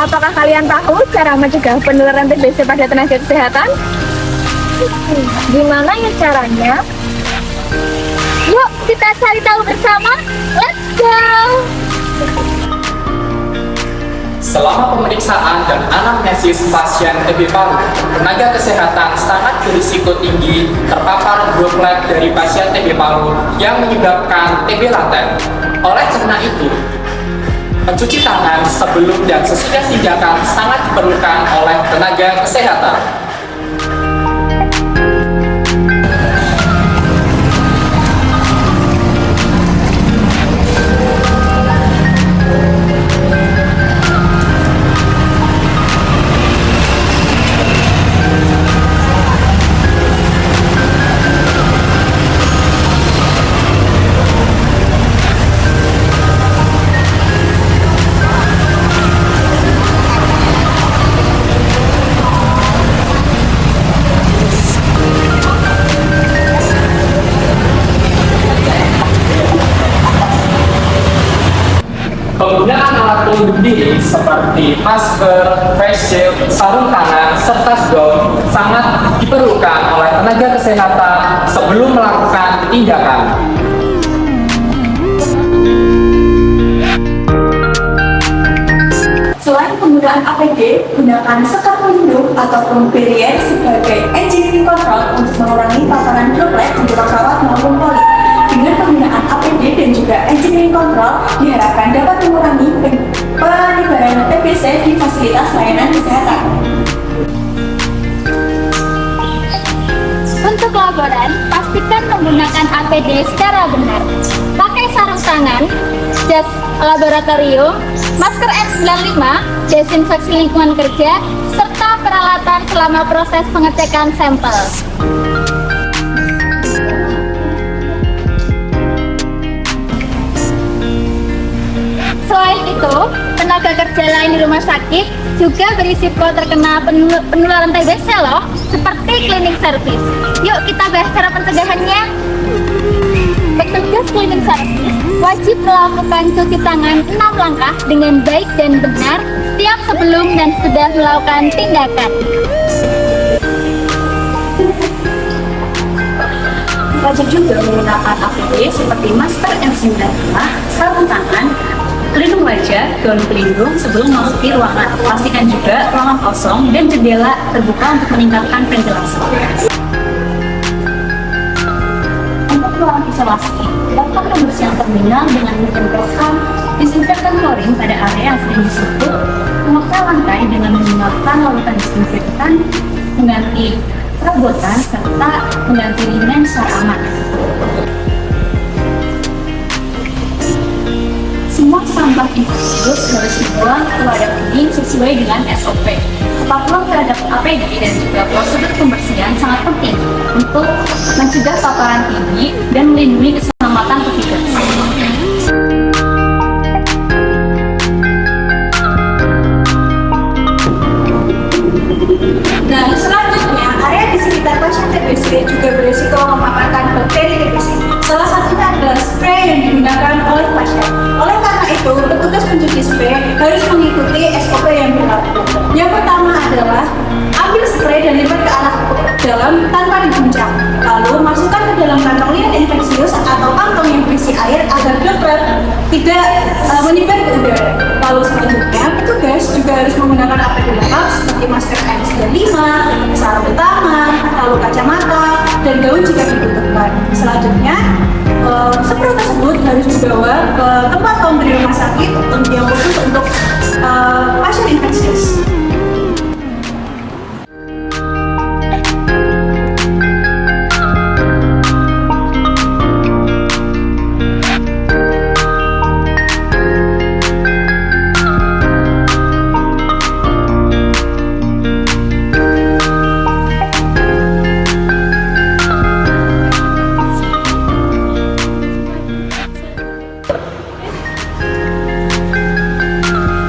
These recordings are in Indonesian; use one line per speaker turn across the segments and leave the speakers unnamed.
Apakah kalian tahu cara mencegah penularan TBC pada tenaga kesehatan? Gimana ya caranya? Yuk kita cari tahu bersama. Let's go!
Selama pemeriksaan dan anamnesis pasien TB paru, tenaga kesehatan sangat berisiko tinggi terpapar droplet dari pasien TB paru yang menyebabkan TB laten. Oleh karena itu, mencuci tangan sebelum dan sesudah tindakan sangat diperlukan oleh tenaga kesehatan. Penggunaan alat pelindung diri seperti masker, face shield, sarung tangan, serta gaun sangat diperlukan oleh tenaga kesehatan sebelum melakukan tindakan.
Selain penggunaan APD, gunakan sekat pelindung ataupun barrier sebagai engineering control untuk mengurangi paparan droplet di ruang rawat maupun poli. Dengan penggunaan APD dan juga engineering control diharapkan dapat mengurangi penyebaran TBC di fasilitas layanan kesehatan.
Untuk laboran, pastikan menggunakan APD secara benar. Pakai sarung tangan, jas laboratorium, masker N95, desinfeksi lingkungan kerja, serta peralatan selama proses pengecekan sampel. Selain itu, tenaga kerja lain di rumah sakit juga berisiko terkena penularan TBC loh, seperti cleaning service. Yuk kita bahas cara pencegahannya. Petugas cleaning service wajib melakukan cuci tangan 6 langkah dengan baik dan benar setiap sebelum dan sudah melakukan tindakan.
Wajib juga menggunakan APD seperti masker N95, sarung tangan, pelindung wajah, gaun pelindung sebelum memasuki ruangan. Pastikan juga ruangan kosong dan jendela terbuka untuk meningkatkan ventilasi. Untuk ruangan isolasi, lakukan pembersihan terminal dengan menyemprotkan disinfektan klorin pada area yang sedang disentuh, mengolah lantai dengan menggunakan larutan disinfektan, mengganti perabotan serta mengganti linen secara aman. Semua sampah infeksius harus dibuang ke wadah bening sesuai dengan SOP. Kepatuhan terhadap APD dan juga prosedur pembersihan sangat penting untuk mencegah paparan tinggi dan melindungi keselamatan petugas. Nah, selanjutnya area di sekitar pasien TBC juga berisiko memaparkan bakteri TBC. Salah satunya adalah spray yang digunakan oleh pasien. Oleh karena itu, petugas pencuci spray harus mengikuti SOP yang berlaku. Yang pertama adalah ambil spray dan lipat ke arah dalam tanpa diguncang. Lalu masukkan ke dalam kantong linen infeksius atau kantong yang berisi air agar droplet tidak menyebar ke udara. Lalu selanjutnya, petugas juga harus menggunakan APD lengkap seperti masker N95, sarung tangan, lalu kacamata, dan gaun jika dibutuhkan. Selanjutnya, semprot tersebut harus dibawa ke tempat laundry rumah sakit yang khusus untuk pasien infeksius.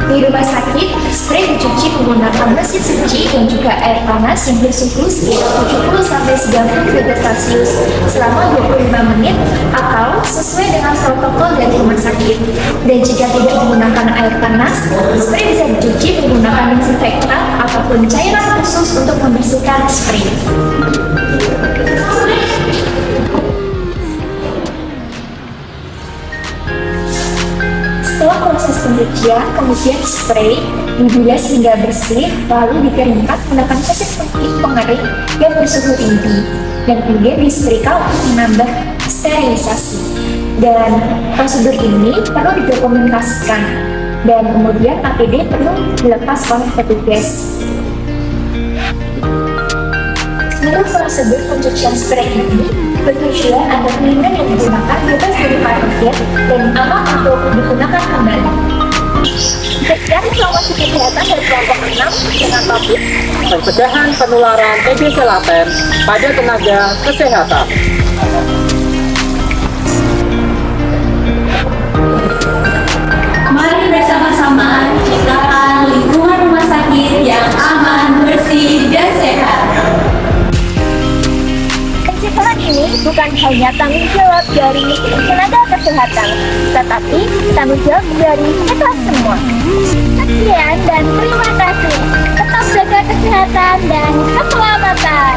Di rumah sakit, spray dicuci menggunakan mesin cuci dan juga air panas yang bersuhu sekitar 70-90 derajat Celcius selama 25 menit atau sesuai dengan protokol dari rumah sakit. Dan jika tidak menggunakan air panas, spray bisa dicuci menggunakan
menggunakan disinfektan ataupun cairan khusus untuk membersihkan spray. Setelah proses pencucian, kemudian spray dibilas hingga bersih, lalu dikeringkan menggunakan mesin pengering yang bersuhu tinggi, dan kemudian disetrika untuk menambah sterilisasi. Dan prosedur ini perlu didokumentasikan, dan kemudian APD perlu dilepas oleh petugas. Seluruh prosedur pencucian spray ini bertujuan agar cleaner yang digunakan bebas dari paragen dan aman untuk digunakan kembali.
Sekian informasi kesehatan dari kelompok 6 dengan topik
Pencegahan penularan TBC laten pada tenaga kesehatan.
Mari bersama-sama ciptakan lingkungan rumah sakit yang aman, bersih, dan sehat.
pencegahan ini bukan hanya tanggung jawab dari tenaga kesehatan, tetapi tanggung jawab dari kita semua. Sekian dan terima kasih. Tetap jaga kesehatan dan keselamatan.